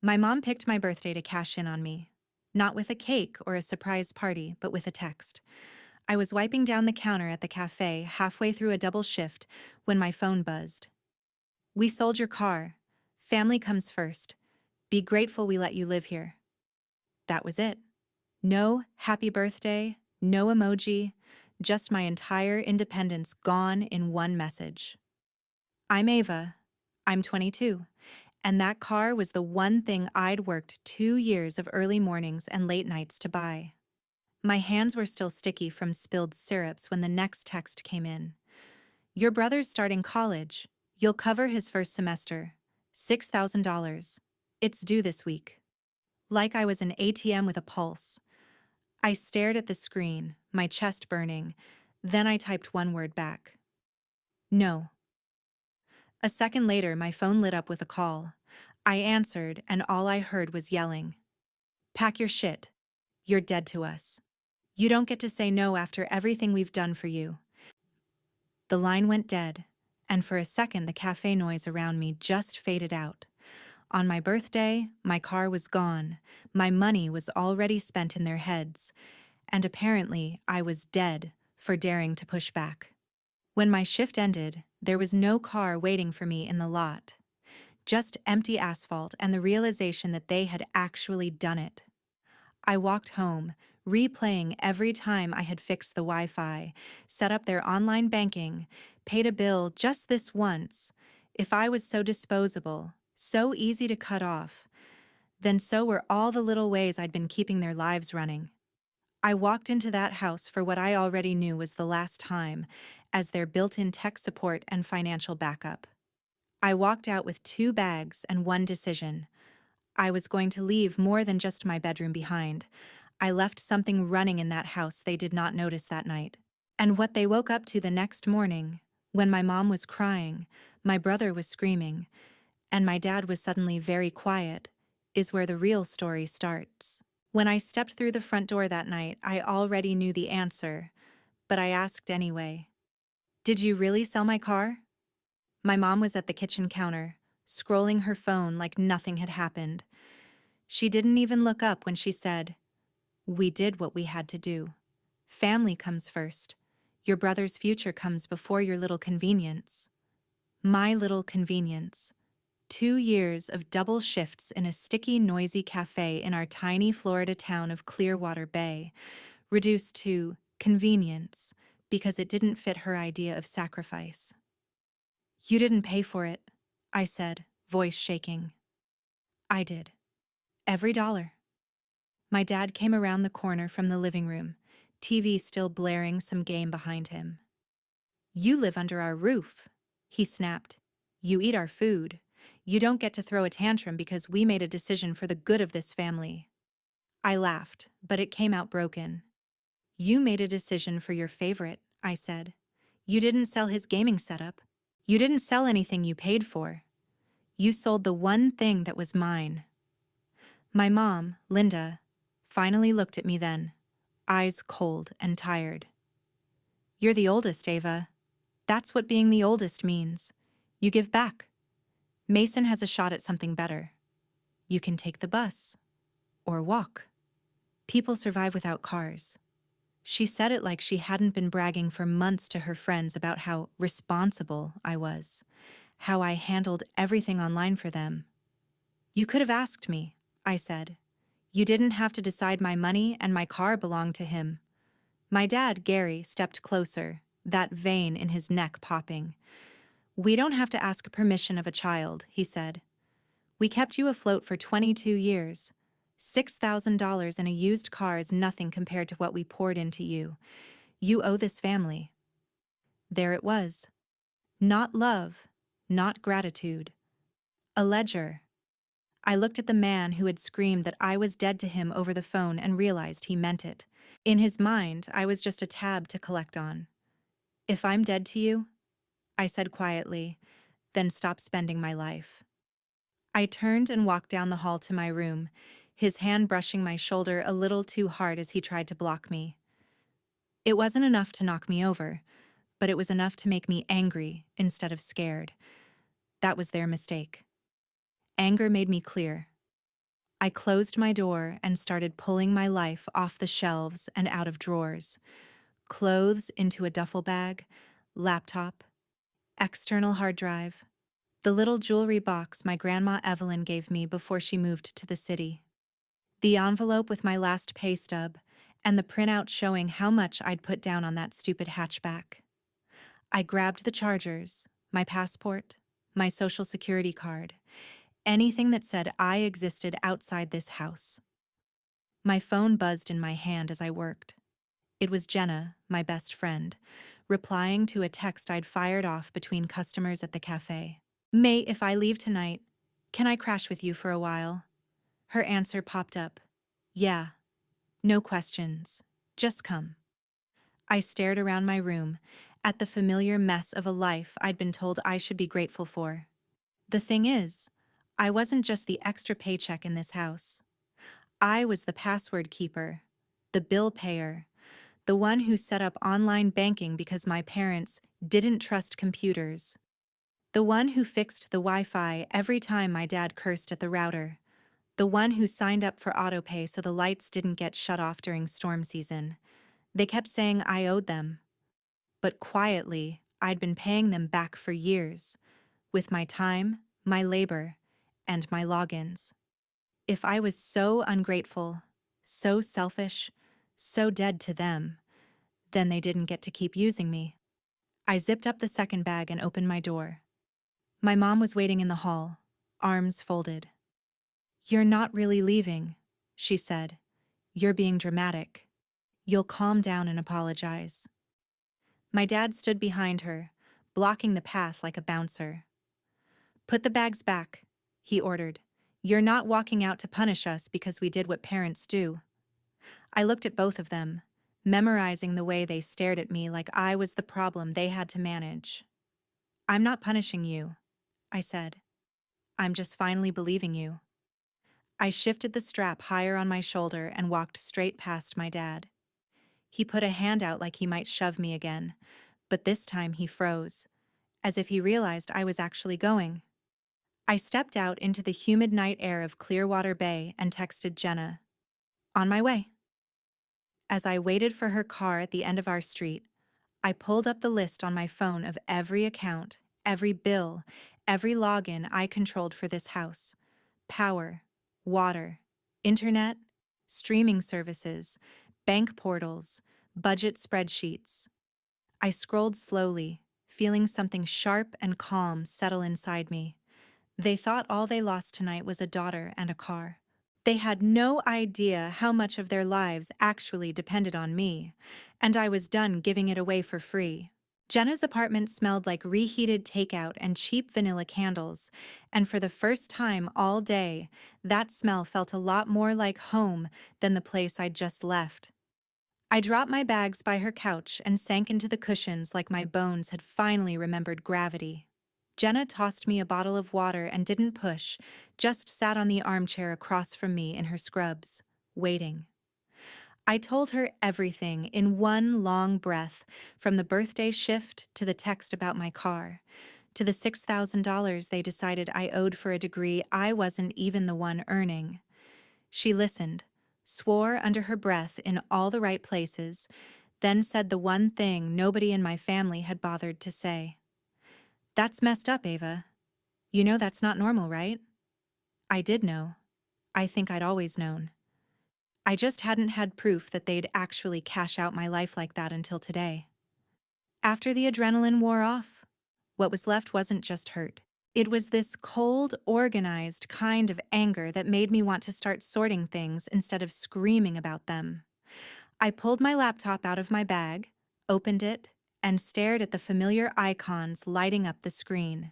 My mom picked my birthday to cash in on me. Not with a cake or a surprise party, but with a text. I was wiping down the counter at the cafe halfway through a double shift when my phone buzzed. "We sold your car. Family comes first. Be grateful we let you live here." That was it. No happy birthday, no emoji, just my entire independence gone in one message. "I'm Ava. I'm 22. And that car was the one thing I'd worked 2 years of early mornings and late nights to buy." My hands were still sticky from spilled syrups when the next text came in. "Your brother's starting college. You'll cover his first semester. $6,000. It's due this week." Like I was an ATM with a pulse. I stared at the screen, my chest burning. Then I typed one word back. "No." A second later, my phone lit up with a call. I answered, and all I heard was yelling. "Pack your shit. You're dead to us. You don't get to say no after everything we've done for you." The line went dead, and for a second the cafe noise around me just faded out. On my birthday, my car was gone, my money was already spent in their heads, and apparently I was dead for daring to push back. When my shift ended, there was no car waiting for me in the lot. Just empty asphalt and the realization that they had actually done it. I walked home, replaying every time I had fixed the Wi-Fi, set up their online banking, paid a bill just this once. If I was so disposable, so easy to cut off, then so were all the little ways I'd been keeping their lives running. I walked into that house for what I already knew was the last time, as their built-in tech support and financial backup. I walked out with 2 bags and one decision. I was going to leave more than just my bedroom behind. I left something running in that house they did not notice that night. And what they woke up to the next morning, when my mom was crying, my brother was screaming, and my dad was suddenly very quiet, is where the real story starts. When I stepped through the front door that night, I already knew the answer, but I asked anyway. "Did you really sell my car?" My mom was at the kitchen counter, scrolling her phone like nothing had happened. She didn't even look up when she said, "We did what we had to do. Family comes first. Your brother's future comes before your little convenience." My little convenience. 2 years of double shifts in a sticky, noisy cafe in our tiny Florida town of Clearwater Bay, reduced to convenience because it didn't fit her idea of sacrifice. "You didn't pay for it," I said, voice shaking. "I did. Every dollar." My dad came around the corner from the living room, TV still blaring some game behind him. "You live under our roof," he snapped. "You eat our food. You don't get to throw a tantrum because we made a decision for the good of this family." I laughed, but it came out broken. "You made a decision for your favorite," I said. "You didn't sell his gaming setup. You didn't sell anything you paid for. You sold the one thing that was mine." My mom, Linda, finally looked at me then, eyes cold and tired. "You're the oldest, Ava. That's what being the oldest means. You give back. Mason has a shot at something better. You can take the bus. Or walk. People survive without cars." She said it like she hadn't been bragging for months to her friends about how responsible I was, how I handled everything online for them. "You could have asked me," I said. "You didn't have to decide my money, and my car belonged to him." My dad, Gary, stepped closer, that vein in his neck popping. "We don't have to ask permission of a child," he said. "We kept you afloat for 22 years. $6,000 in a used car is nothing compared to what we poured into you. You owe this family." There it was. Not love, not gratitude. A ledger. I looked at the man who had screamed that I was dead to him over the phone and realized he meant it. In his mind, I was just a tab to collect on. "If I'm dead to you," I said quietly, "then stop spending my life." I turned and walked down the hall to my room, his hand brushing my shoulder a little too hard as he tried to block me. It wasn't enough to knock me over, but it was enough to make me angry instead of scared. That was their mistake. Anger made me clear. I closed my door and started pulling my life off the shelves and out of drawers. Clothes into a duffel bag, laptop, external hard drive, the little jewelry box my grandma Evelyn gave me before she moved to the city, the envelope with my last pay stub, and the printout showing how much I'd put down on that stupid hatchback. I grabbed the chargers, my passport, my social security card, anything that said I existed outside this house. My phone buzzed in my hand as I worked. It was Jenna, my best friend, replying to a text I'd fired off between customers at the cafe. "Mate, if I leave tonight, can I crash with you for a while?" Her answer popped up. "Yeah, no questions. Just come." I stared around my room, at the familiar mess of a life I'd been told I should be grateful for. The thing is, I wasn't just the extra paycheck in this house. I was the password keeper, the bill payer, the one who set up online banking because my parents didn't trust computers, the one who fixed the Wi-Fi every time my dad cursed at the router, the one who signed up for autopay so the lights didn't get shut off during storm season. They kept saying I owed them, but quietly, I'd been paying them back for years, with my time, my labor, and my logins. If I was so ungrateful, so selfish, so dead to them, then they didn't get to keep using me. I zipped up the second bag and opened my door. My mom was waiting in the hall, arms folded. "You're not really leaving," she said. "You're being dramatic. You'll calm down and apologize." My dad stood behind her, blocking the path like a bouncer. "Put the bags back," he ordered. "You're not walking out to punish us because we did what parents do." I looked at both of them, memorizing the way they stared at me like I was the problem they had to manage. "I'm not punishing you," I said. "I'm just finally believing you." I shifted the strap higher on my shoulder and walked straight past my dad. He put a hand out like he might shove me again, but this time he froze, as if he realized I was actually going. I stepped out into the humid night air of Clearwater Bay and texted Jenna, "On my way." As I waited for her car at the end of our street, I pulled up the list on my phone of every account, every bill, every login I controlled for this house. Power, water, internet, streaming services, bank portals, budget spreadsheets. I scrolled slowly, feeling something sharp and calm settle inside me. They thought all they lost tonight was a daughter and a car. They had no idea how much of their lives actually depended on me, and I was done giving it away for free. Jenna's apartment smelled like reheated takeout and cheap vanilla candles, and for the first time all day, that smell felt a lot more like home than the place I'd just left. I dropped my bags by her couch and sank into the cushions like my bones had finally remembered gravity. Jenna tossed me a bottle of water and didn't push, just sat on the armchair across from me in her scrubs, waiting. I told her everything in one long breath, from the birthday shift to the text about my car, to the $6,000 they decided I owed for a degree I wasn't even the one earning. She listened, swore under her breath in all the right places, then said the one thing nobody in my family had bothered to say. "That's messed up, Ava. You know that's not normal, right?" I did know. I think I'd always known. I just hadn't had proof that they'd actually cash out my life like that until today. After the adrenaline wore off, what was left wasn't just hurt. It was this cold, organized kind of anger that made me want to start sorting things instead of screaming about them. I pulled my laptop out of my bag, opened it, and stared at the familiar icons lighting up the screen.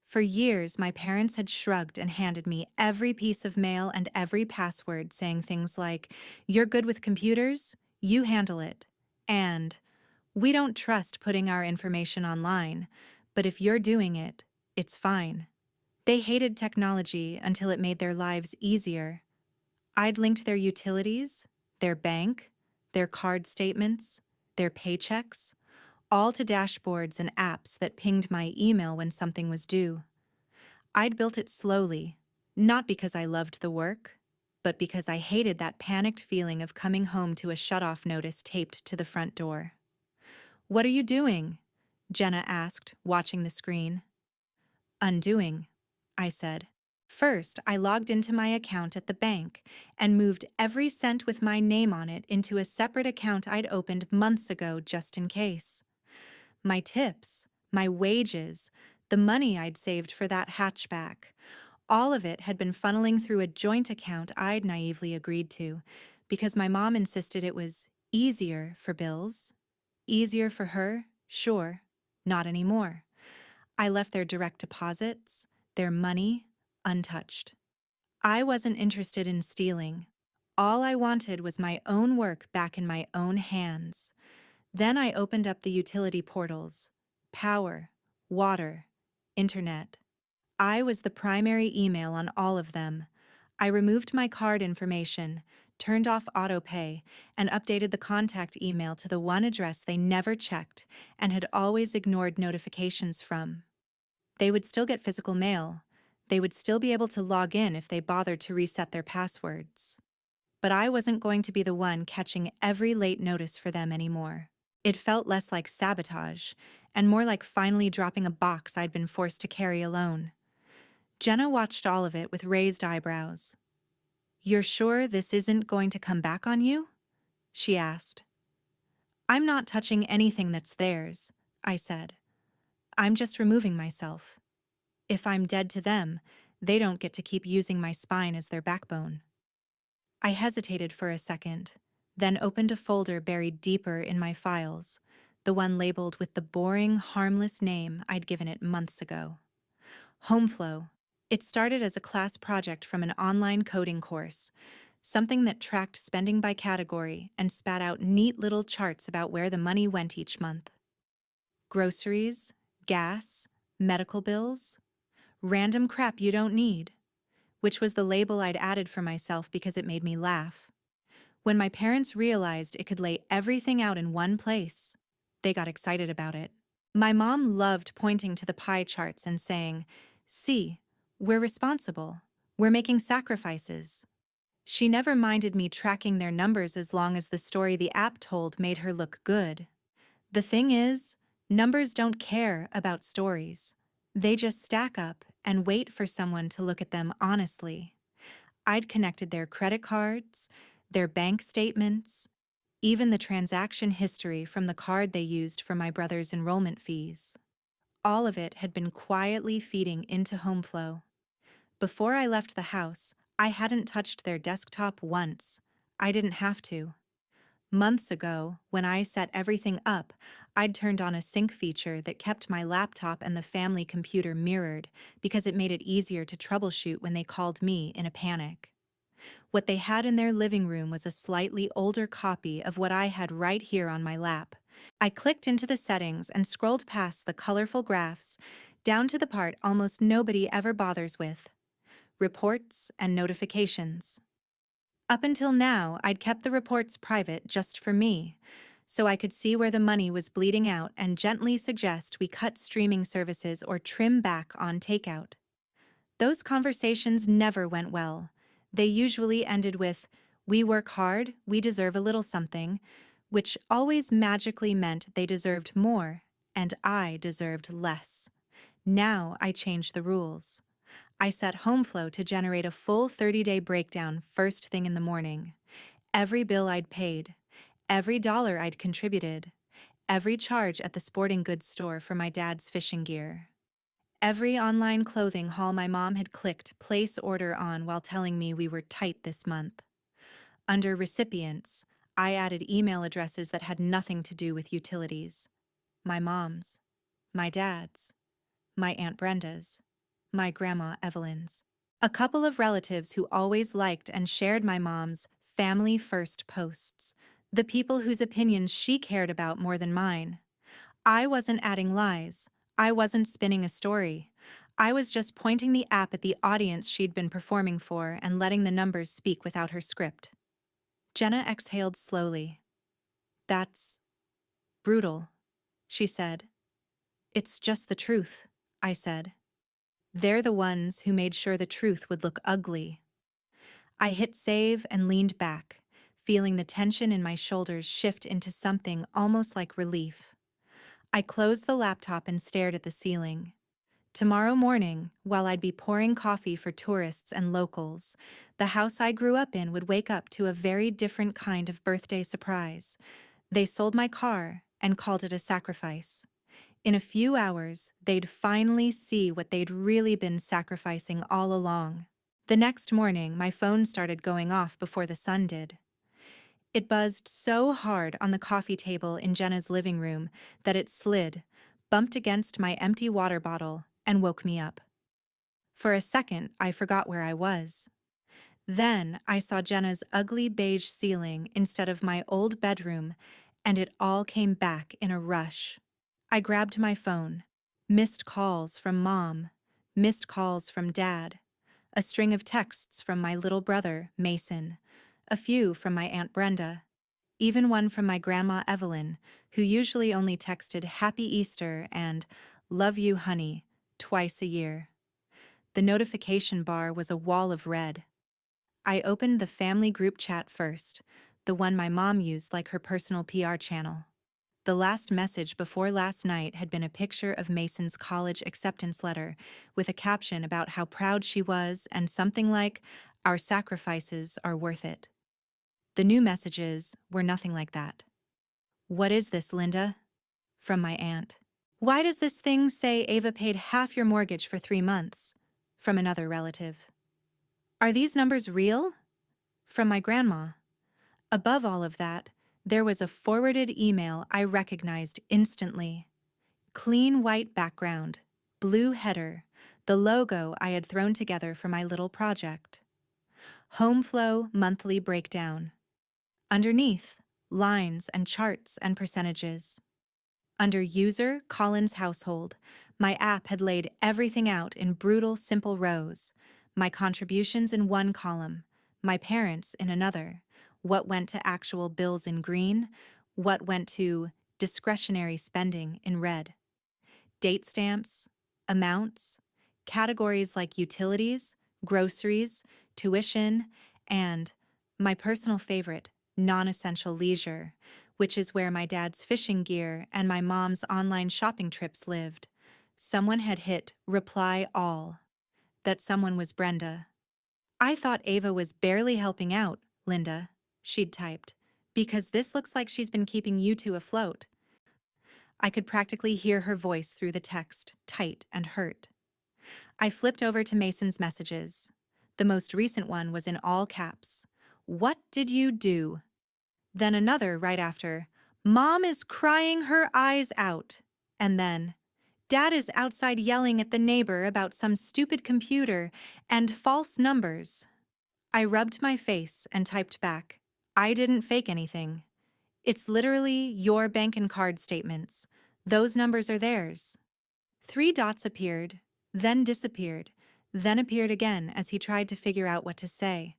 For years, my parents had shrugged and handed me every piece of mail and every password, saying things like, "You're good with computers? You handle it." And, "We don't trust putting our information online, but if you're doing it, it's fine." They hated technology until it made their lives easier. I'd linked their utilities, their bank, their card statements, their paychecks, all to dashboards and apps that pinged my email when something was due. I'd built it slowly, not because I loved the work, but because I hated that panicked feeling of coming home to a shut-off notice taped to the front door. "What are you doing?" Jenna asked, watching the screen. "Undoing," I said. First, I logged into my account at the bank and moved every cent with my name on it into a separate account I'd opened months ago just in case. My tips, my wages, the money I'd saved for that hatchback, all of it had been funneling through a joint account I'd naively agreed to because my mom insisted it was easier for bills. Easier for her, sure, not anymore. I left their direct deposits, their money, untouched. I wasn't interested in stealing. All I wanted was my own work back in my own hands. Then I opened up the utility portals. Power, water, internet. I was the primary email on all of them. I removed my card information, turned off autopay, and updated the contact email to the one address they never checked and had always ignored notifications from. They would still get physical mail. They would still be able to log in if they bothered to reset their passwords. But I wasn't going to be the one catching every late notice for them anymore. It felt less like sabotage, and more like finally dropping a box I'd been forced to carry alone. Jenna watched all of it with raised eyebrows. "You're sure this isn't going to come back on you?" she asked. "I'm not touching anything that's theirs," I said. "I'm just removing myself. If I'm dead to them, they don't get to keep using my spine as their backbone." I hesitated for a second, then opened a folder buried deeper in my files, the one labeled with the boring, harmless name I'd given it months ago. Homeflow. It started as a class project from an online coding course, something that tracked spending by category and spat out neat little charts about where the money went each month. Groceries, gas, medical bills, random crap you don't need, which was the label I'd added for myself because it made me laugh. When my parents realized it could lay everything out in one place, they got excited about it. My mom loved pointing to the pie charts and saying, "See, we're responsible. We're making sacrifices." She never minded me tracking their numbers as long as the story the app told made her look good. The thing is, numbers don't care about stories. They just stack up and wait for someone to look at them honestly. I'd connected their credit cards, their bank statements, even the transaction history from the card they used for my brother's enrollment fees. All of it had been quietly feeding into Homeflow. Before I left the house, I hadn't touched their desktop once. I didn't have to. Months ago, when I set everything up, I'd turned on a sync feature that kept my laptop and the family computer mirrored because it made it easier to troubleshoot when they called me in a panic. What they had in their living room was a slightly older copy of what I had right here on my lap. I clicked into the settings and scrolled past the colorful graphs, down to the part almost nobody ever bothers with: reports and notifications. Up until now, I'd kept the reports private just for me, so I could see where the money was bleeding out and gently suggest we cut streaming services or trim back on takeout. Those conversations never went well. They usually ended with, "We work hard, we deserve a little something," which always magically meant they deserved more, and I deserved less. Now I changed the rules. I set Homeflow to generate a full 30-day breakdown first thing in the morning. Every bill I'd paid, every dollar I'd contributed, every charge at the sporting goods store for my dad's fishing gear. Every online clothing haul my mom had clicked place order on while telling me we were tight this month. Under recipients, I added email addresses that had nothing to do with utilities. My mom's, my dad's, my Aunt Brenda's, my Grandma Evelyn's. A couple of relatives who always liked and shared my mom's family first posts, the people whose opinions she cared about more than mine. I wasn't adding lies. I wasn't spinning a story. I was just pointing the app at the audience she'd been performing for and letting the numbers speak without her script. Jenna exhaled slowly. "That's brutal," she said. "It's just the truth," I said. "They're the ones who made sure the truth would look ugly." I hit save and leaned back, feeling the tension in my shoulders shift into something almost like relief. I closed the laptop and stared at the ceiling. Tomorrow morning, while I'd be pouring coffee for tourists and locals, the house I grew up in would wake up to a very different kind of birthday surprise. They sold my car and called it a sacrifice. In a few hours, they'd finally see what they'd really been sacrificing all along. The next morning, my phone started going off before the sun did. It buzzed so hard on the coffee table in Jenna's living room that it slid, bumped against my empty water bottle, and woke me up. For a second, I forgot where I was. Then I saw Jenna's ugly beige ceiling instead of my old bedroom, and it all came back in a rush. I grabbed my phone. Missed calls from Mom, missed calls from Dad, a string of texts from my little brother, Mason, a few from my Aunt Brenda, even one from my Grandma Evelyn, who usually only texted Happy Easter and Love you, honey, twice a year. The notification bar was a wall of red. I opened the family group chat first, the one my mom used like her personal PR channel. The last message before last night had been a picture of Mason's college acceptance letter with a caption about how proud she was and something like, "Our sacrifices are worth it." The new messages were nothing like that. "What is this, Linda?" From my aunt. "Why does this thing say Ava paid half your mortgage for 3 months?" From another relative. "Are these numbers real?" From my grandma. Above all of that, there was a forwarded email I recognized instantly. Clean white background, blue header, the logo I had thrown together for my little project. Home flow monthly breakdown. Underneath, lines and charts and percentages. Under user Collins household, my app had laid everything out in brutal, simple rows. My contributions in one column, my parents in another. What went to actual bills in green, what went to discretionary spending in red. Date stamps, amounts, categories like utilities, groceries, tuition, and, my personal favorite, non-essential leisure, which is where my dad's fishing gear and my mom's online shopping trips lived. Someone had hit reply all. That someone was Brenda. "I thought Ava was barely helping out, Linda," she'd typed, "because this looks like she's been keeping you two afloat." I could practically hear her voice through the text, tight and hurt. I flipped over to Mason's messages. The most recent one was in all caps. "What did you do?" Then another right after, "Mom is crying her eyes out." And then, "Dad is outside yelling at the neighbor about some stupid computer and false numbers." I rubbed my face and typed back, "I didn't fake anything. It's literally your bank and card statements. Those numbers are theirs." 3 dots appeared, then disappeared, then appeared again as he tried to figure out what to say.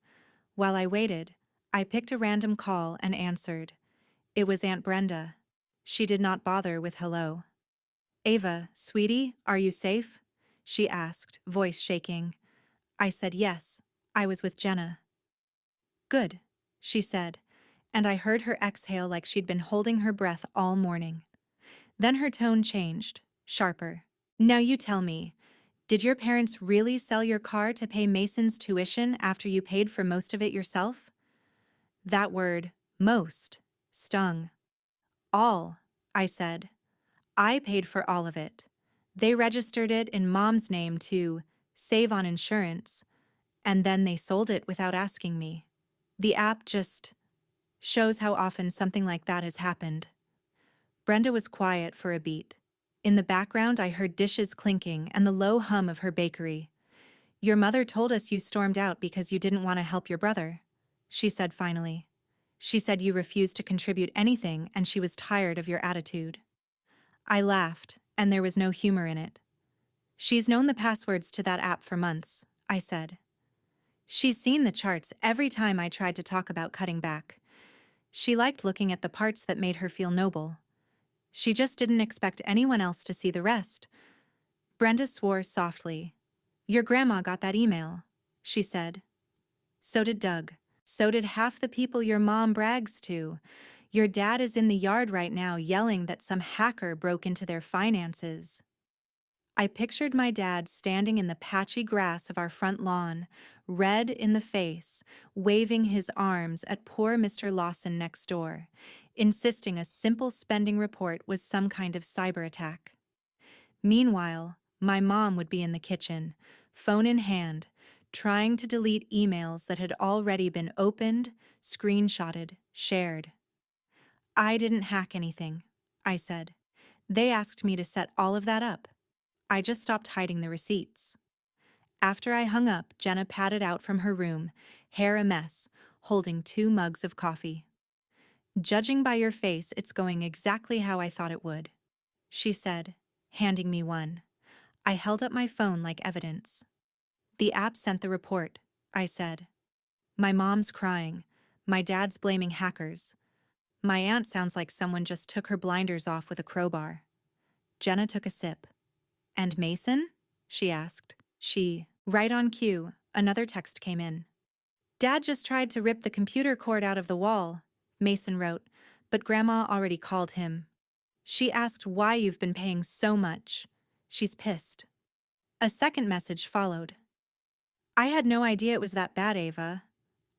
While I waited, I picked a random call and answered. It was Aunt Brenda. She did not bother with hello. "Ava, sweetie, are you safe?" she asked, voice shaking. I said yes, I was with Jenna. "Good," she said, and I heard her exhale like she'd been holding her breath all morning. Then her tone changed, sharper. "Now you tell me, did your parents really sell your car to pay Mason's tuition after you paid for most of it yourself?" That word, most, stung. "All," I said. "I paid for all of it. They registered it in Mom's name to save on insurance, and then they sold it without asking me. The app just shows how often something like that has happened." Brenda was quiet for a beat. In the background, I heard dishes clinking and the low hum of her bakery. "Your mother told us you stormed out because you didn't want to help your brother," she said finally. "She said you refused to contribute anything and she was tired of your attitude." I laughed, and there was no humor in it. "She's known the passwords to that app for months," I said. "She's seen the charts every time I tried to talk about cutting back. She liked looking at the parts that made her feel noble. She just didn't expect anyone else to see the rest." Brenda swore softly. "Your grandma got that email," she said. So did Doug. So did half the people your mom brags to. Your dad is in the yard right now yelling that some hacker broke into their finances. I pictured my dad standing in the patchy grass of our front lawn, red in the face, waving his arms at poor Mr. Lawson next door, insisting a simple spending report was some kind of cyber attack. Meanwhile, my mom would be in the kitchen, phone in hand, trying to delete emails that had already been opened, screenshotted, shared. I didn't hack anything, I said. They asked me to set all of that up. I just stopped hiding the receipts. After I hung up, Jenna padded out from her room, hair a mess, holding 2 mugs of coffee. Judging by your face, it's going exactly how I thought it would, she said, handing me one. I held up my phone like evidence. The app sent the report, I said. My mom's crying. My dad's blaming hackers. My aunt sounds like someone just took her blinders off with a crowbar. Jenna took a sip. And Mason? She asked. Right on cue, another text came in. Dad just tried to rip the computer cord out of the wall, Mason wrote, but Grandma already called him. She asked why you've been paying so much. She's pissed. A second message followed. I had no idea it was that bad, Ava.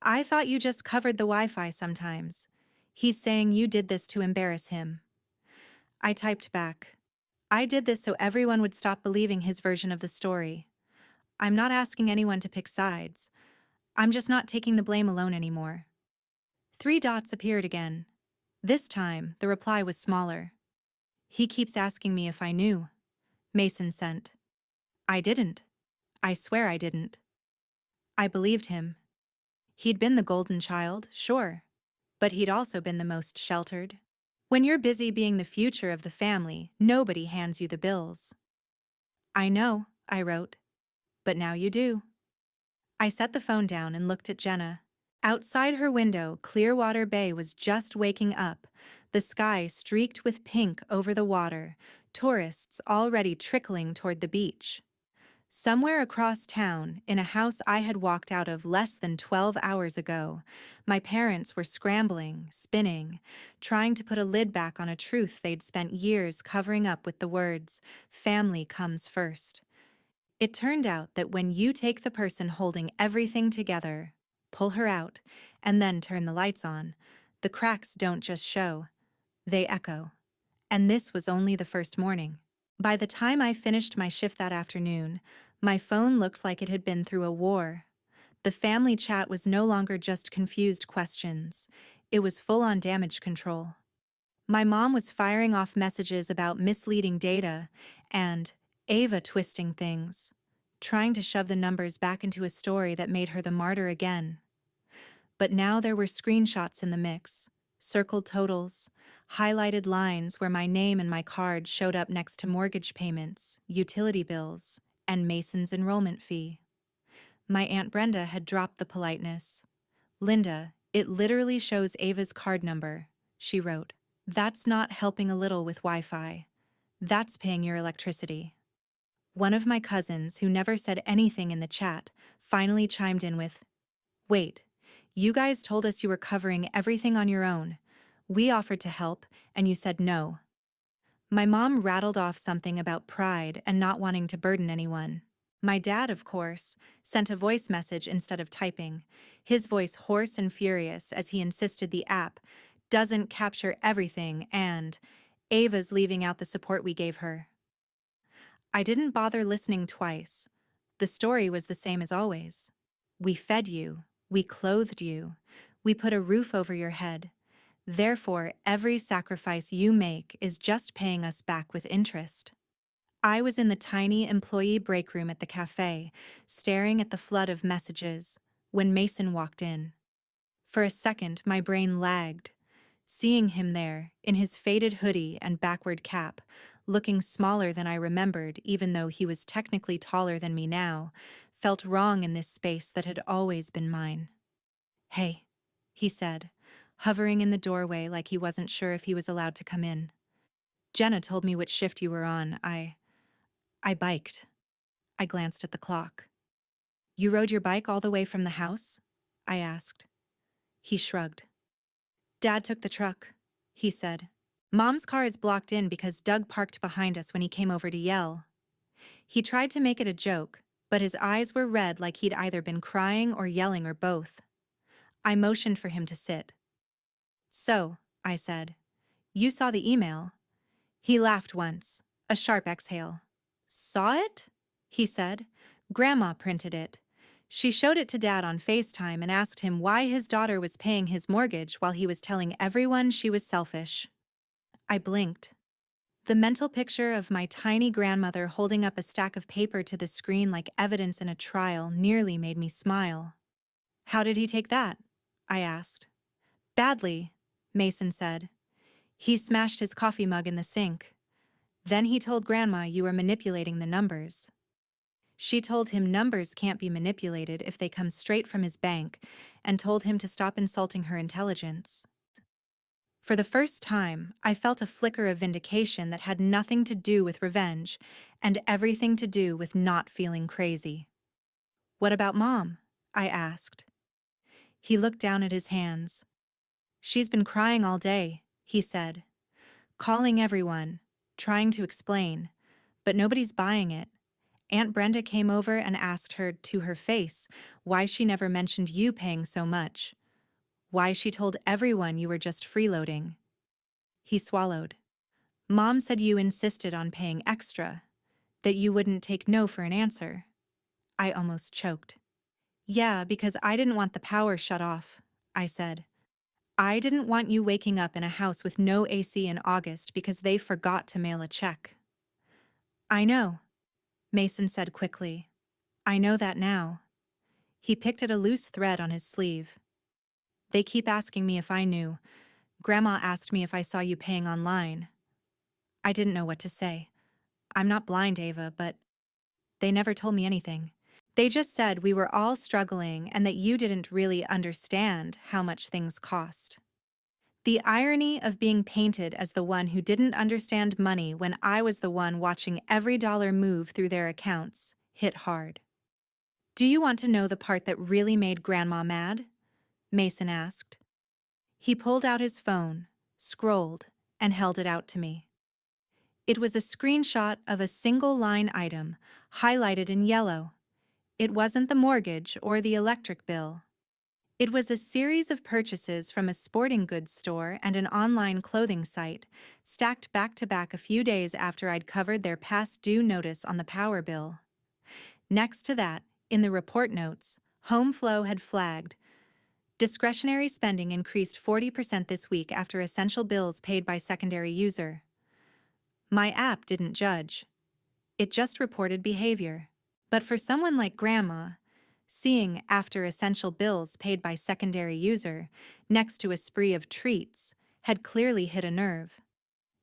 I thought you just covered the Wi-Fi sometimes. He's saying you did this to embarrass him. I typed back. I did this so everyone would stop believing his version of the story. I'm not asking anyone to pick sides. I'm just not taking the blame alone anymore. 3 dots appeared again. This time, the reply was smaller. He keeps asking me if I knew. Mason sent. I didn't. I swear I didn't. I believed him. He'd been the golden child, sure, but he'd also been the most sheltered. When you're busy being the future of the family, nobody hands you the bills. I know, I wrote, but now you do. I set the phone down and looked at Jenna. Outside her window, Clearwater Bay was just waking up, the sky streaked with pink over the water, tourists already trickling toward the beach. Somewhere across town, in a house I had walked out of less than 12 hours ago, my parents were scrambling, spinning, trying to put a lid back on a truth they'd spent years covering up with the words, "Family comes first." It turned out that when you take the person holding everything together, pull her out, and then turn the lights on, the cracks don't just show, they echo. And this was only the first morning. By the time I finished my shift that afternoon, my phone looked like it had been through a war. The family chat was no longer just confused questions. It was full-on damage control. My mom was firing off messages about misleading data and Ava twisting things, trying to shove the numbers back into a story that made her the martyr again. But now there were screenshots in the mix, circled totals, highlighted lines where my name and my card showed up next to mortgage payments, utility bills, and Mason's enrollment fee. My Aunt Brenda had dropped the politeness. Linda, it literally shows Ava's card number, she wrote. That's not helping a little with Wi-Fi. That's paying your electricity. One of my cousins, who never said anything in the chat, finally chimed in with, "Wait, you guys told us you were covering everything on your own. We offered to help, and you said no." My mom rattled off something about pride and not wanting to burden anyone. My dad, of course, sent a voice message instead of typing, his voice hoarse and furious as he insisted the app doesn't capture everything and Ava's leaving out the support we gave her. I didn't bother listening twice. The story was the same as always. We fed you. We clothed you. We put a roof over your head. Therefore, every sacrifice you make is just paying us back with interest. I was in the tiny employee break room at the cafe, staring at the flood of messages, when Mason walked in. For a second, my brain lagged. Seeing him there, in his faded hoodie and backward cap, looking smaller than I remembered even though he was technically taller than me now, felt wrong in this space that had always been mine. "Hey," he said, hovering in the doorway like he wasn't sure if he was allowed to come in. "Jenna told me which shift you were on. I biked." I glanced at the clock. "You rode your bike all the way from the house?" I asked. He shrugged. Dad took the truck, he said. Mom's car is blocked in because Doug parked behind us when he came over to yell. He tried to make it a joke, but his eyes were red like he'd either been crying or yelling or both. I motioned for him to sit. So, I said, you saw the email. He laughed once, a sharp exhale. Saw it? He said. Grandma printed it. She showed it to Dad on FaceTime and asked him why his daughter was paying his mortgage while he was telling everyone she was selfish. I blinked. The mental picture of my tiny grandmother holding up a stack of paper to the screen like evidence in a trial nearly made me smile. How did he take that? I asked. Badly, Mason said. He smashed his coffee mug in the sink. Then he told Grandma you were manipulating the numbers. She told him numbers can't be manipulated if they come straight from his bank, and told him to stop insulting her intelligence. For the first time, I felt a flicker of vindication that had nothing to do with revenge and everything to do with not feeling crazy. What about Mom? I asked. He looked down at his hands. She's been crying all day, he said. Calling everyone, trying to explain, but nobody's buying it. Aunt Brenda came over and asked her to her face why she never mentioned you paying so much. Why she told everyone you were just freeloading. He swallowed. Mom said you insisted on paying extra, that you wouldn't take no for an answer. I almost choked. Yeah, because I didn't want the power shut off, I said. I didn't want you waking up in a house with no AC in August because they forgot to mail a check. I know, Mason said quickly. I know that now. He picked at a loose thread on his sleeve. They keep asking me if I knew. Grandma asked me if I saw you paying online. I didn't know what to say. I'm not blind, Ava, but they never told me anything. They just said we were all struggling and that you didn't really understand how much things cost. The irony of being painted as the one who didn't understand money when I was the one watching every dollar move through their accounts hit hard. Do you want to know the part that really made Grandma mad? Mason asked. He pulled out his phone, scrolled, and held it out to me. It was a screenshot of a single-line item, highlighted in yellow. It wasn't the mortgage or the electric bill. It was a series of purchases from a sporting goods store and an online clothing site, stacked back-to-back a few days after I'd covered their past due notice on the power bill. Next to that, in the report notes, Home Flow had flagged, discretionary spending increased 40% this week after essential bills paid by secondary user. My app didn't judge. It just reported behavior. But for someone like Grandma, seeing after essential bills paid by secondary user next to a spree of treats had clearly hit a nerve.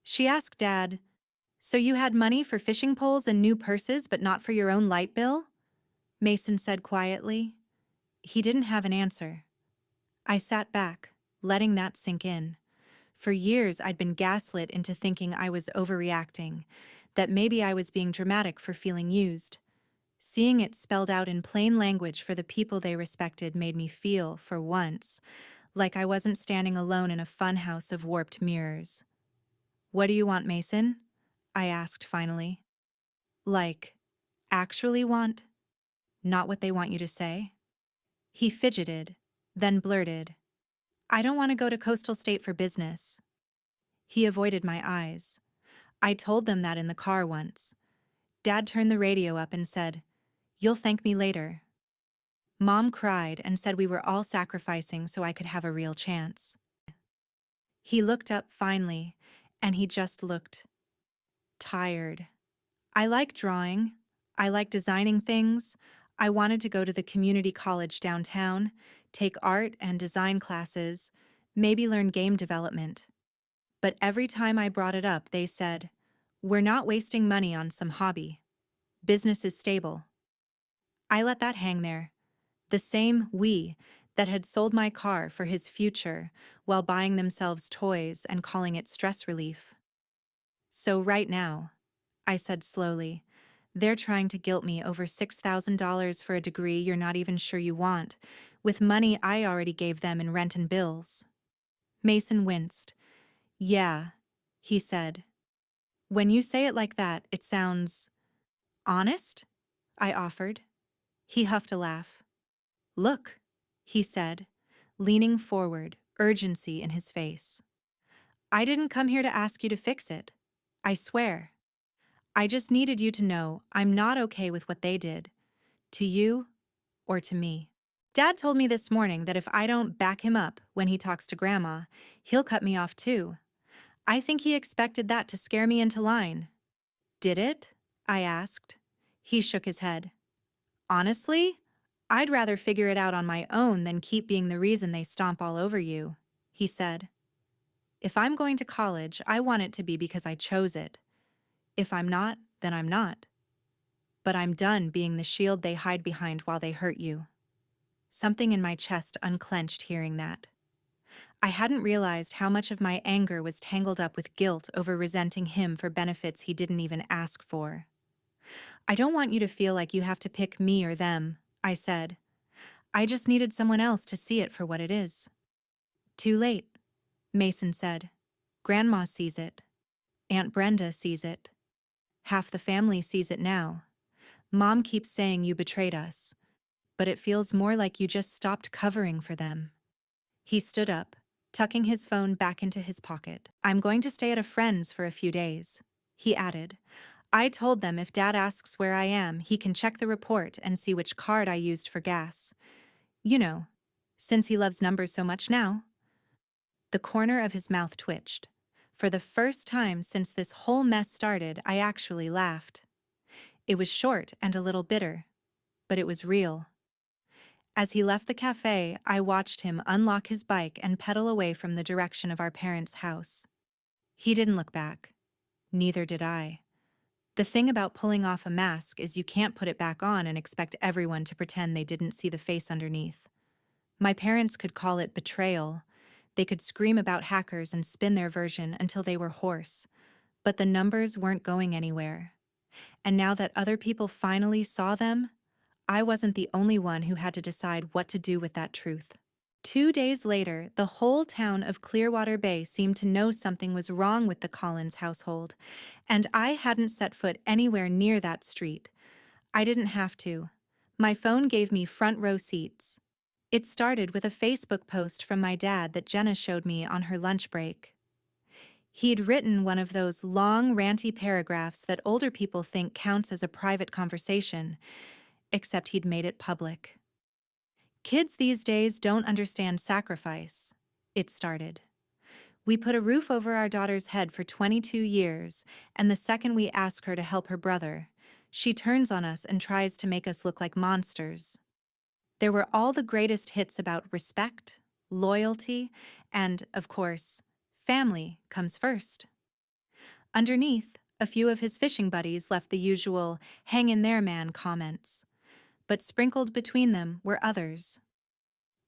She asked Dad, "So you had money for fishing poles and new purses but not for your own light bill?" Mason said quietly. He didn't have an answer. I sat back, letting that sink in. For years I'd been gaslit into thinking I was overreacting, that maybe I was being dramatic for feeling used. Seeing it spelled out in plain language for the people they respected made me feel, for once, like I wasn't standing alone in a funhouse of warped mirrors. "What do you want, Mason?" I asked finally. Like, actually want? Not what they want you to say? He fidgeted, then blurted, "I don't want to go to Coastal State for business." He avoided my eyes. I told them that in the car once. Dad turned the radio up and said, "You'll thank me later." Mom cried and said we were all sacrificing so I could have a real chance. He looked up finally, and he just looked tired. I like drawing. I like designing things. I wanted to go to the community college downtown, take art and design classes, maybe learn game development. But every time I brought it up, they said, "We're not wasting money on some hobby. Business is stable." I let that hang there. The same we that had sold my car for his future while buying themselves toys and calling it stress relief. "So right now," I said slowly, They're trying to guilt me over $6,000 for a degree you're not even sure you want, with money I already gave them in rent and bills. Mason winced. Yeah, he said. When you say it like that, it sounds honest? I offered. He huffed a laugh. Look, he said, leaning forward, urgency in his face. I didn't come here to ask you to fix it. I swear. I just needed you to know I'm not okay with what they did. To you or to me. Dad told me this morning that if I don't back him up when he talks to Grandma, he'll cut me off too. I think he expected that to scare me into line. Did it? I asked. He shook his head. Honestly, I'd rather figure it out on my own than keep being the reason they stomp all over you, he said. If I'm going to college, I want it to be because I chose it. If I'm not, then I'm not. But I'm done being the shield they hide behind while they hurt you. Something in my chest unclenched hearing that. I hadn't realized how much of my anger was tangled up with guilt over resenting him for benefits he didn't even ask for. I don't want you to feel like you have to pick me or them, I said. I just needed someone else to see it for what it is. Too late, Mason said. Grandma sees it. Aunt Brenda sees it. Half the family sees it now. Mom keeps saying you betrayed us, but it feels more like you just stopped covering for them. He stood up, tucking his phone back into his pocket. I'm going to stay at a friend's for a few days, he added. I told them if Dad asks where I am, he can check the report and see which card I used for gas. You know, since he loves numbers so much now. The corner of his mouth twitched. For the first time since this whole mess started, I actually laughed. It was short and a little bitter, but it was real. As he left the cafe, I watched him unlock his bike and pedal away from the direction of our parents' house. He didn't look back. Neither did I. The thing about pulling off a mask is you can't put it back on and expect everyone to pretend they didn't see the face underneath. My parents could call it betrayal. They could scream about hackers and spin their version until they were hoarse. But the numbers weren't going anywhere. And now that other people finally saw them, I wasn't the only one who had to decide what to do with that truth. 2 days later, the whole town of Clearwater Bay seemed to know something was wrong with the Collins household, and I hadn't set foot anywhere near that street. I didn't have to. My phone gave me front row seats. It started with a Facebook post from my dad that Jenna showed me on her lunch break. He'd written one of those long, ranty paragraphs that older people think counts as a private conversation, except he'd made it public. Kids these days don't understand sacrifice, it started. We put a roof over our daughter's head for 22 years, and the second we ask her to help her brother, she turns on us and tries to make us look like monsters. There were all the greatest hits about respect, loyalty, and, of course, family comes first. Underneath, a few of his fishing buddies left the usual "hang in there, man" comments. But sprinkled between them were others.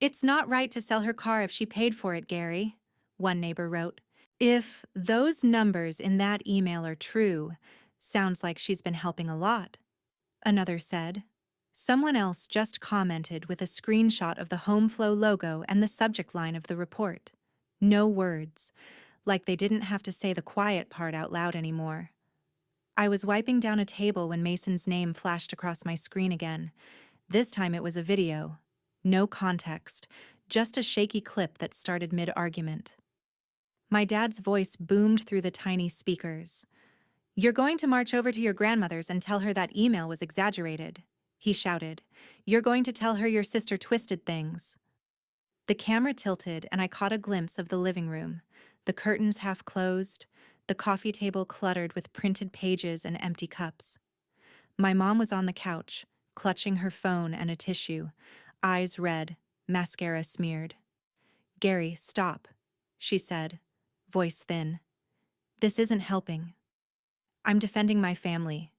It's not right to sell her car if she paid for it, Gary, one neighbor wrote. If those numbers in that email are true, sounds like she's been helping a lot, another said. Someone else just commented with a screenshot of the HomeFlow logo and the subject line of the report. No words, like they didn't have to say the quiet part out loud anymore. I was wiping down a table when Mason's name flashed across my screen again. This time it was a video. No context, just a shaky clip that started mid-argument. My dad's voice boomed through the tiny speakers. You're going to march over to your grandmother's and tell her that email was exaggerated, he shouted. You're going to tell her your sister twisted things. The camera tilted and I caught a glimpse of the living room, the curtains half closed, the coffee table cluttered with printed pages and empty cups. My mom was on the couch, clutching her phone and a tissue, eyes red, mascara smeared. Gary, stop, she said, voice thin. This isn't helping. I'm defending my family,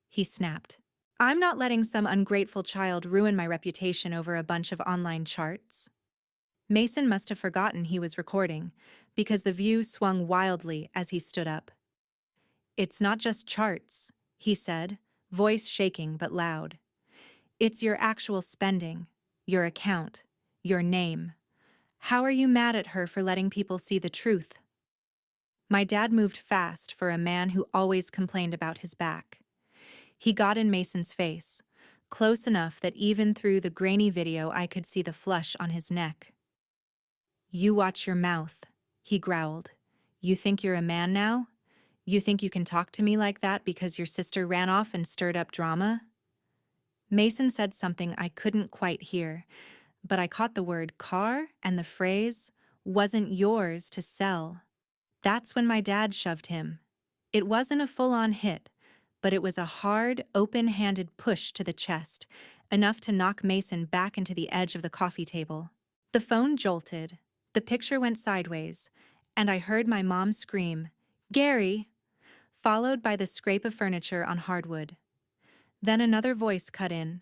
he snapped. I'm not letting some ungrateful child ruin my reputation over a bunch of online charts. Mason must have forgotten he was recording, because the view swung wildly as he stood up. It's not just charts, he said, voice shaking but loud. It's your actual spending, your account, your name. How are you mad at her for letting people see the truth? My dad moved fast for a man who always complained about his back. He got in Mason's face, close enough that even through the grainy video I could see the flush on his neck. You watch your mouth, he growled. You think you're a man now? You think you can talk to me like that because your sister ran off and stirred up drama? Mason said something I couldn't quite hear, but I caught the word car and the phrase, wasn't yours to sell. That's when my dad shoved him. It wasn't a full-on hit, but it was a hard, open-handed push to the chest, enough to knock Mason back into the edge of the coffee table. The phone jolted, the picture went sideways, and I heard my mom scream, "Gary!" followed by the scrape of furniture on hardwood. Then another voice cut in,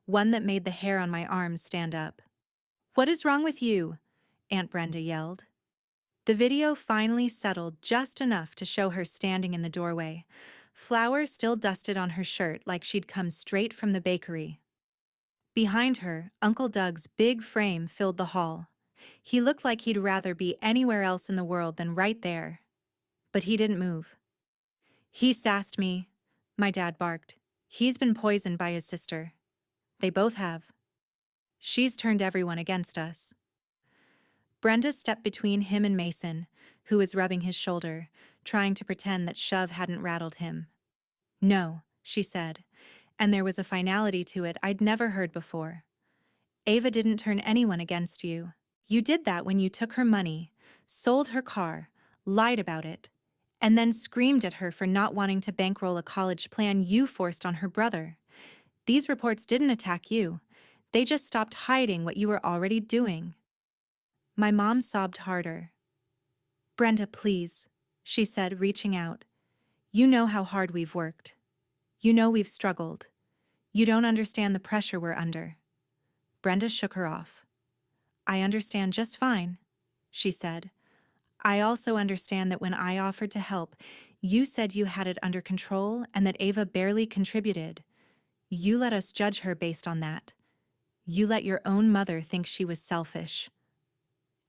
one that made the hair on my arms stand up. "What is wrong with you?" Aunt Brenda yelled. The video finally settled just enough to show her standing in the doorway, flour still dusted on her shirt like she'd come straight from the bakery. Behind her, Uncle Doug's big frame filled the hall. He looked like he'd rather be anywhere else in the world than right there. But he didn't move. "He sassed me," my dad barked. "He's been poisoned by his sister. They both have. She's turned everyone against us." Brenda stepped between him and Mason, who was rubbing his shoulder, trying to pretend that shove hadn't rattled him. "No," she said, and there was a finality to it I'd never heard before. "Ava didn't turn anyone against you. You did that when you took her money, sold her car, lied about it, and then screamed at her for not wanting to bankroll a college plan you forced on her brother. These reports didn't attack you. They just stopped hiding what you were already doing." My mom sobbed harder. "Brenda, please," she said, reaching out. "You know how hard we've worked. You know we've struggled. You don't understand the pressure we're under." Brenda shook her off. "I understand just fine," she said. "I also understand that when I offered to help, you said you had it under control and that Ava barely contributed. You let us judge her based on that. You let your own mother think she was selfish."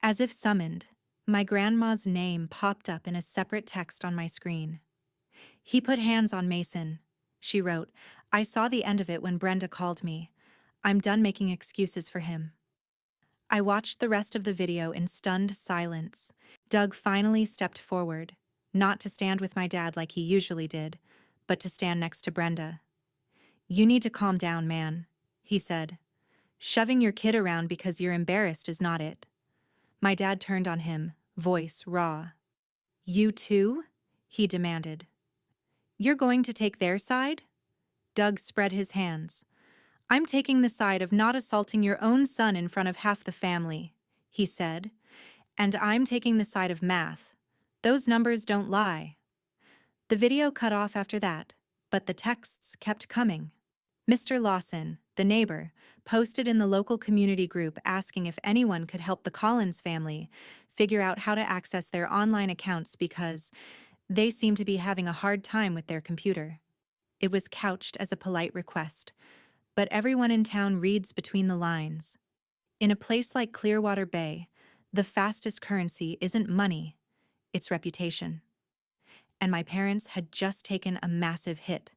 As if summoned, my grandma's name popped up in a separate text on my screen. "He put hands on Mason," she wrote. "I saw the end of it when Brenda called me. I'm done making excuses for him." I watched the rest of the video in stunned silence. Doug finally stepped forward, not to stand with my dad like he usually did, but to stand next to Brenda. "You need to calm down, man," he said. "Shoving your kid around because you're embarrassed is not it." My dad turned on him, voice raw. "You too?" he demanded. "You're going to take their side?" Doug spread his hands. "I'm taking the side of not assaulting your own son in front of half the family," he said. "And I'm taking the side of math. Those numbers don't lie." The video cut off after that, but the texts kept coming. Mr. Lawson, the neighbor, posted in the local community group asking if anyone could help the Collins family figure out how to access their online accounts because they seemed to be having a hard time with their computer. It was couched as a polite request, but everyone in town reads between the lines. In a place like Clearwater Bay, the fastest currency isn't money, it's reputation. And my parents had just taken a massive hit.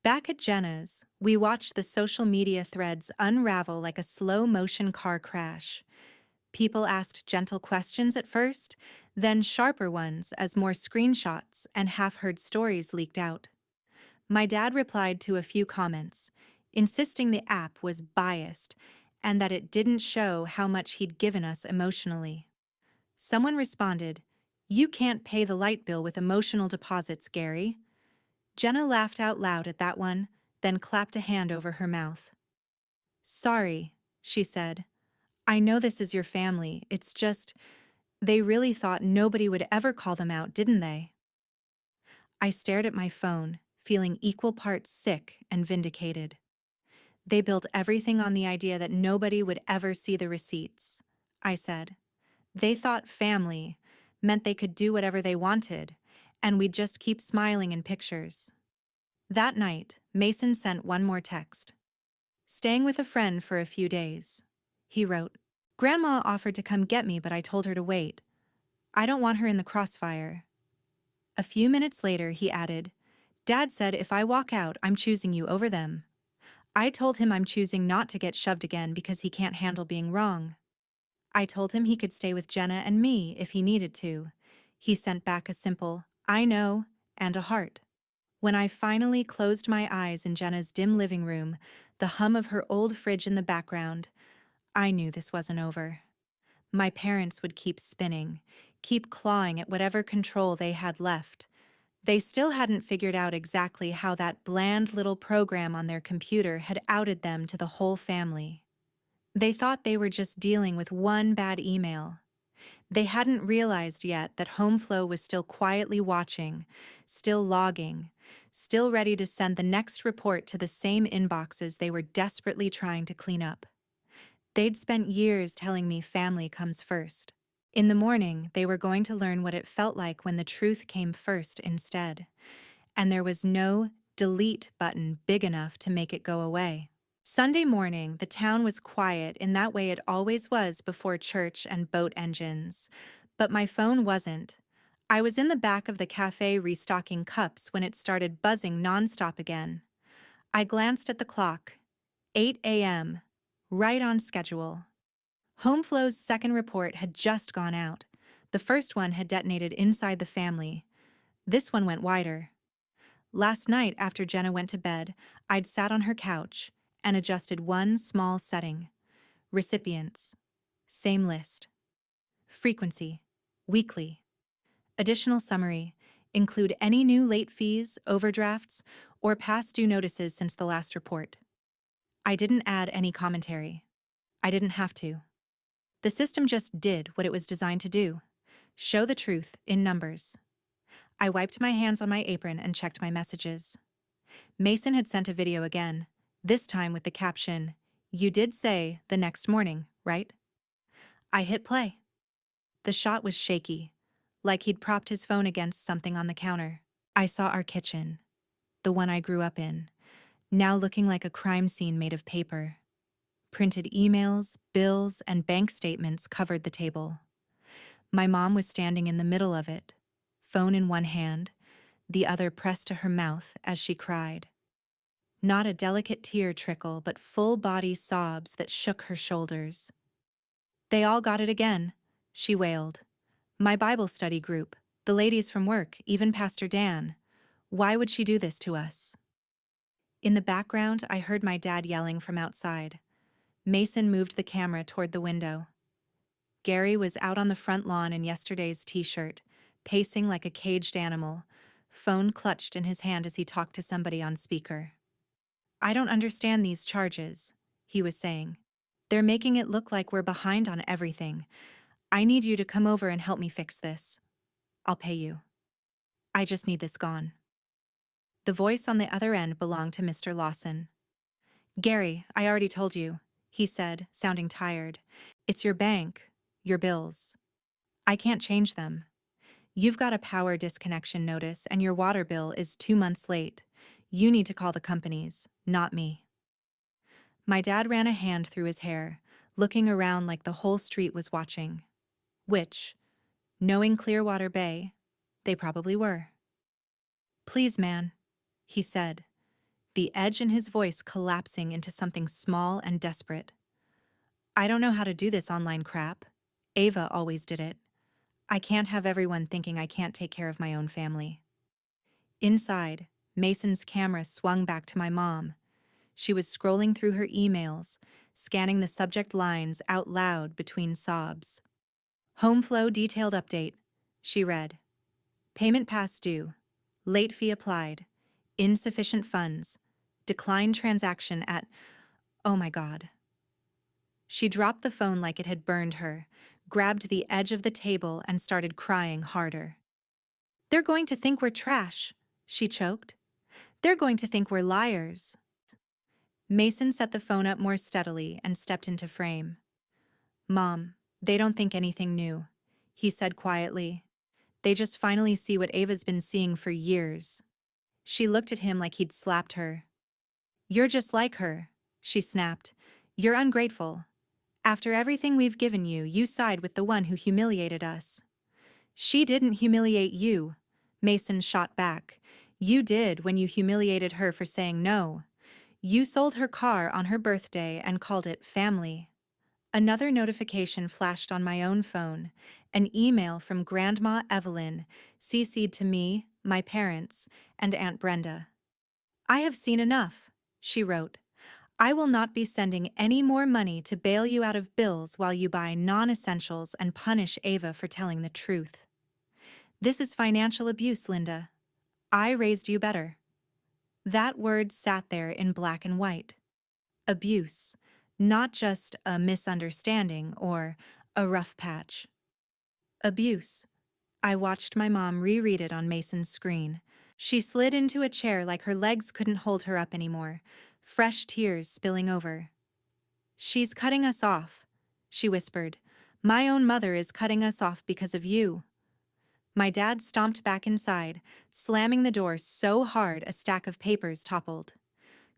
Back at Jenna's, we watched the social media threads unravel like a slow-motion car crash. People asked gentle questions at first, then sharper ones as more screenshots and half-heard stories leaked out. My dad replied to a few comments, insisting the app was biased and that it didn't show how much he'd given us emotionally. Someone responded, "You can't pay the light bill with emotional deposits, Gary." Jenna laughed out loud at that one, then clapped a hand over her mouth. "Sorry," she said. "I know this is your family, it's just, they really thought nobody would ever call them out, didn't they?" I stared at my phone, feeling equal parts sick and vindicated. "They built everything on the idea that nobody would ever see the receipts," I said. "They thought family meant they could do whatever they wanted, and we'd just keep smiling in pictures." That night, Mason sent one more text. Staying with a friend for a few days. He wrote, Grandma offered to come get me, but I told her to wait. I don't want her in the crossfire. A few minutes later, he added, Dad said if I walk out, I'm choosing you over them. I told him I'm choosing not to get shoved again because he can't handle being wrong. I told him he could stay with Jenna and me if he needed to. He sent back a simple, I know, and a heart. When I finally closed my eyes in Jenna's dim living room, the hum of her old fridge in the background, I knew this wasn't over. My parents would keep spinning, keep clawing at whatever control they had left. They still hadn't figured out exactly how that bland little program on their computer had outed them to the whole family. They thought they were just dealing with one bad email. They hadn't realized yet that HomeFlow was still quietly watching, still logging, still ready to send the next report to the same inboxes they were desperately trying to clean up. They'd spent years telling me family comes first. In the morning, they were going to learn what it felt like when the truth came first instead. And there was no delete button big enough to make it go away. Sunday morning, the town was quiet in that way it always was before church and boat engines. But my phone wasn't. I was in the back of the cafe restocking cups when it started buzzing nonstop again. I glanced at the clock. 8 a.m., right on schedule. HomeFlow's second report had just gone out. The first one had detonated inside the family. This one went wider. Last night, after Jenna went to bed, I'd sat on her couch and adjusted one small setting. Recipients. Same list. Frequency. Weekly. Additional summary. Include any new late fees, overdrafts, or past due notices since the last report. I didn't add any commentary. I didn't have to. The system just did what it was designed to do. Show the truth in numbers. I wiped my hands on my apron and checked my messages. Mason had sent a video again, this time with the caption, You did say the next morning, right? I hit play. The shot was shaky, like he'd propped his phone against something on the counter. I saw our kitchen, the one I grew up in, now looking like a crime scene made of paper. Printed emails, bills, and bank statements covered the table. My mom was standing in the middle of it, phone in one hand, the other pressed to her mouth as she cried. Not a delicate tear trickle, but full-body sobs that shook her shoulders. They all got it again, she wailed. My Bible study group, the ladies from work, even Pastor Dan. Why would she do this to us? In the background, I heard my dad yelling from outside. Mason moved the camera toward the window. Gary was out on the front lawn in yesterday's t-shirt, pacing like a caged animal, phone clutched in his hand as he talked to somebody on speaker. I don't understand these charges, he was saying. They're making it look like we're behind on everything. I need you to come over and help me fix this. I'll pay you. I just need this gone. The voice on the other end belonged to Mr. Lawson. Gary, I already told you, he said, sounding tired. It's your bank, your bills. I can't change them. You've got a power disconnection notice and your water bill is 2 months late. You need to call the companies, not me. My dad ran a hand through his hair, looking around like the whole street was watching. Which, knowing Clearwater Bay, they probably were. Please, man, he said, the edge in his voice collapsing into something small and desperate. I don't know how to do this online crap. Ava always did it. I can't have everyone thinking I can't take care of my own family. Inside, Mason's camera swung back to my mom. She was scrolling through her emails, scanning the subject lines out loud between sobs. HomeFlow detailed update, she read. Payment past due. Late fee applied. Insufficient funds. Declined transaction at... Oh my God. She dropped the phone like it had burned her, grabbed the edge of the table and started crying harder. They're going to think we're trash, she choked. They're going to think we're liars. Mason set the phone up more steadily and stepped into frame. Mom, they don't think anything new, he said quietly. They just finally see what Ava's been seeing for years. She looked at him like he'd slapped her. "You're just like her," she snapped. "You're ungrateful. After everything we've given you, you side with the one who humiliated us." "She didn't humiliate you," Mason shot back. "You did when you humiliated her for saying no. You sold her car on her birthday and called it family." Another notification flashed on my own phone, an email from Grandma Evelyn, CC'd to me, my parents, and Aunt Brenda. "I have seen enough," she wrote. "I will not be sending any more money to bail you out of bills while you buy non-essentials and punish Ava for telling the truth. This is financial abuse, Linda. I raised you better." That word sat there in black and white. Abuse, not just a misunderstanding or a rough patch. Abuse. I watched my mom reread it on Mason's screen. She slid into a chair like her legs couldn't hold her up anymore, fresh tears spilling over. "She's cutting us off," she whispered. "My own mother is cutting us off because of you." My dad stomped back inside, slamming the door so hard a stack of papers toppled.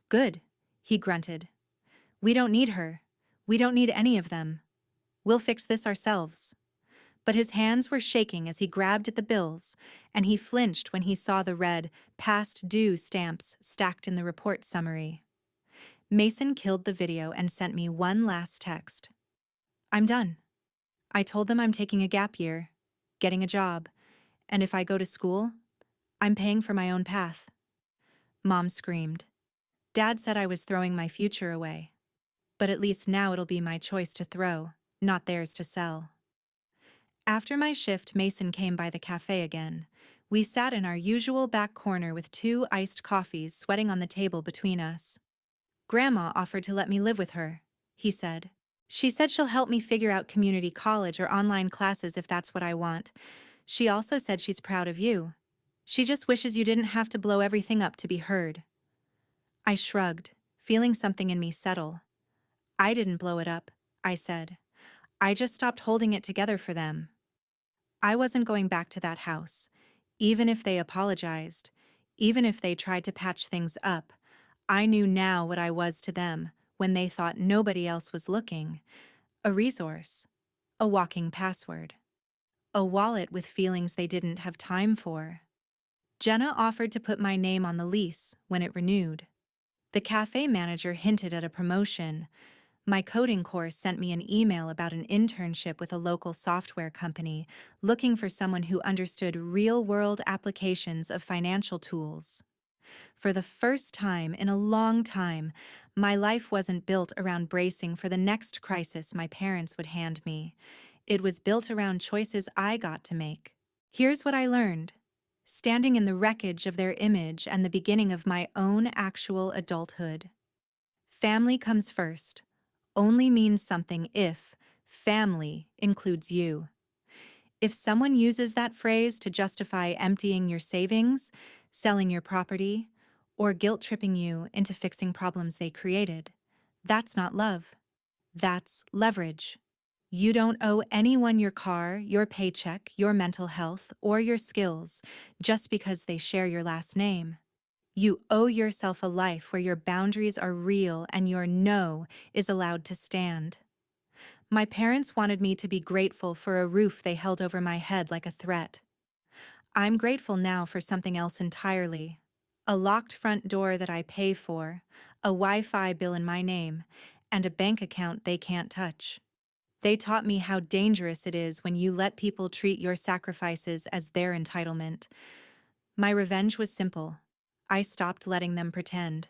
"Good," he grunted. "We don't need her. We don't need any of them. We'll fix this ourselves." But his hands were shaking as he grabbed at the bills, and he flinched when he saw the red, past due stamps stacked in the report summary. Mason killed the video and sent me one last text. "I'm done. I told them I'm taking a gap year, getting a job, and if I go to school, I'm paying for my own path." Mom screamed. "Dad said I was throwing my future away. But at least now it'll be my choice to throw, not theirs to sell." After my shift, Mason came by the cafe again. We sat in our usual back corner with 2 iced coffees sweating on the table between us. "Grandma offered to let me live with her," he said. "She said she'll help me figure out community college or online classes if that's what I want. She also said she's proud of you. She just wishes you didn't have to blow everything up to be heard." I shrugged, feeling something in me settle. "I didn't blow it up," I said. "I just stopped holding it together for them." I wasn't going back to that house. Even if they apologized, even if they tried to patch things up, I knew now what I was to them when they thought nobody else was looking. A resource. A walking password. A wallet with feelings they didn't have time for. Jenna offered to put my name on the lease when it renewed. The cafe manager hinted at a promotion. My coding course sent me an email about an internship with a local software company looking for someone who understood real-world applications of financial tools. For the first time in a long time, my life wasn't built around bracing for the next crisis my parents would hand me. It was built around choices I got to make. Here's what I learned. Standing in the wreckage of their image and the beginning of my own actual adulthood. Family comes first. Only means something if family includes you. If someone uses that phrase to justify emptying your savings, selling your property, or guilt-tripping you into fixing problems they created, that's not love. That's leverage. You don't owe anyone your car, your paycheck, your mental health, or your skills just because they share your last name. You owe yourself a life where your boundaries are real and your no is allowed to stand. My parents wanted me to be grateful for a roof they held over my head like a threat. I'm grateful now for something else entirely. A locked front door that I pay for, a Wi-Fi bill in my name, and a bank account they can't touch. They taught me how dangerous it is when you let people treat your sacrifices as their entitlement. My revenge was simple. I stopped letting them pretend.